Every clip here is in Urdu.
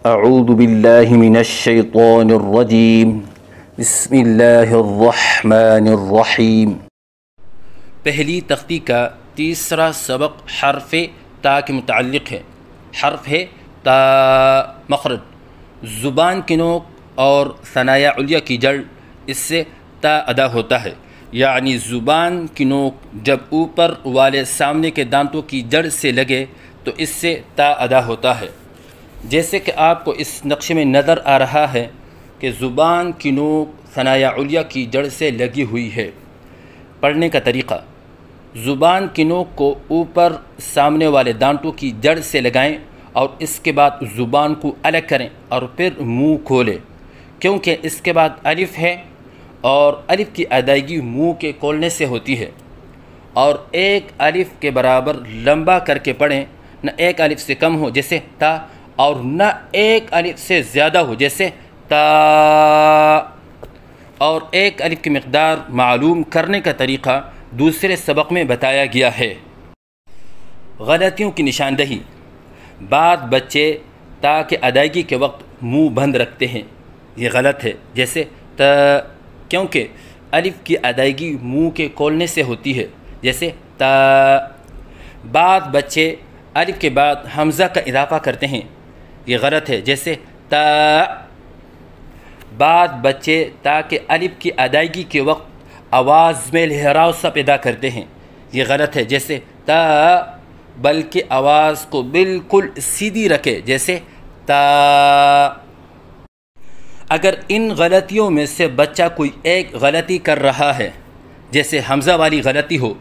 اعوذ باللہ من الشیطان الرجیم بسم اللہ الرحمن الرحیم۔ پہلی تختی کا تیسرا سبق حرف تا کے متعلق ہے۔ حرف ہے تا، مخرج زبان کی نوک اور ثنایا علیا کی جڑ، اس سے تا ادا ہوتا ہے، یعنی زبان کی نوک جب اوپر والے سامنے کے دانتوں کی جڑ سے لگے تو اس سے تا ادا ہوتا ہے۔ جیسے کہ آپ کو اس نقشے میں نظر آ رہا ہے کہ زبان کی نوک ثنایا علیا کی جڑ سے لگی ہوئی ہے۔ پڑھنے کا طریقہ: زبان کی نوک کو اوپر سامنے والے دانتوں کی جڑ سے لگائیں اور اس کے بعد زبان کو الگ کریں اور پھر منہ کھولیں، کیونکہ اس کے بعد الف ہے اور الف کی ادائیگی منہ کے کھولنے سے ہوتی ہے، اور ایک الف کے برابر لمبا کر کے پڑھیں، نہ ایک الف سے کم ہو جیسے تا، اور نہ ایک الف سے زیادہ ہو جیسے تا۔ اور ایک الف کی مقدار معلوم کرنے کا طریقہ دوسرے سبق میں بتایا گیا ہے۔ غلطیوں کی نشاندہی: بعض بچے تا کے ادائیگی کے وقت منہ بند رکھتے ہیں، یہ غلط ہے، جیسے تا، کیونکہ الف کی ادائیگی منہ کے کھولنے سے ہوتی ہے، جیسے تا۔ بعض بچے الف کے بعد حمزہ کا اضافہ کرتے ہیں، یہ غلط ہے، جیسے تا۔ بعض بچے تا کے الف کی ادائیگی کے وقت آواز میں لہراؤ سا پیدا کرتے ہیں، یہ غلط ہے، جیسے تا، بلکہ آواز کو بالکل سیدھی رکھے، جیسے تا۔ اگر ان غلطیوں میں سے بچہ کوئی ایک غلطی کر رہا ہے، جیسے حمزہ والی غلطی ہو،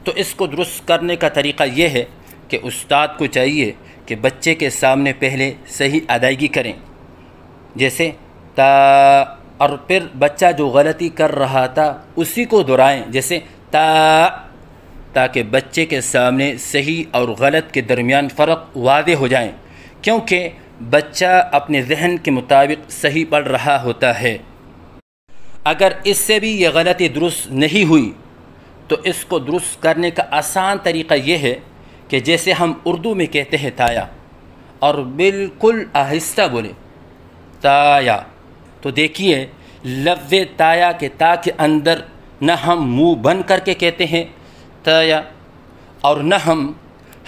تو اس کو درست کرنے کا طریقہ یہ ہے کہ استاد کو چاہیے کہ بچے کے سامنے پہلے صحیح ادائیگی کریں، جیسے تا، اور پھر بچہ جو غلطی کر رہا تھا اسی کو دہرائیں، جیسے تا، تاکہ بچے کے سامنے صحیح اور غلط کے درمیان فرق واضح ہو جائیں، کیونکہ بچہ اپنے ذہن کے مطابق صحیح پڑھ رہا ہوتا ہے۔ اگر اس سے بھی یہ غلطی درست نہیں ہوئی تو اس کو درست کرنے کا آسان طریقہ یہ ہے کہ جیسے ہم اردو میں کہتے ہیں تایا، اور بالکل آہستہ بولے تایا، تو دیکھیے لفظ تایا کے تا کے اندر نہ ہم منہ بند کر کے کہتے ہیں تایا، اور نہ ہم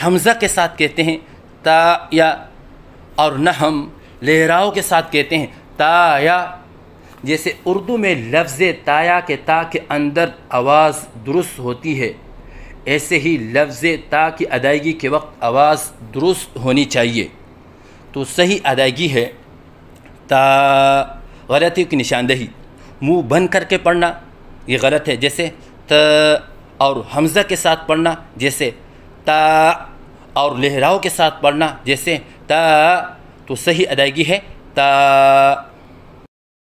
حمزہ کے ساتھ کہتے ہیں تایا، اور نہ ہم لہراؤ کے ساتھ کہتے ہیں تایا۔ جیسے اردو میں لفظ تایا کے تا کے اندر آواز درست ہوتی ہے، ایسے ہی لفظ تا کی ادائیگی کے وقت آواز درست ہونی چاہیے۔ تو صحیح ادائیگی ہے تا۔ غلطیوں کی نشاندہی: منہ بند کر کے پڑھنا، یہ غلط ہے، جیسے تا، اور حمزہ کے ساتھ پڑھنا جیسے تا، اور لہراؤ کے ساتھ پڑھنا جیسے تا، تو صحیح ادائیگی ہے تا۔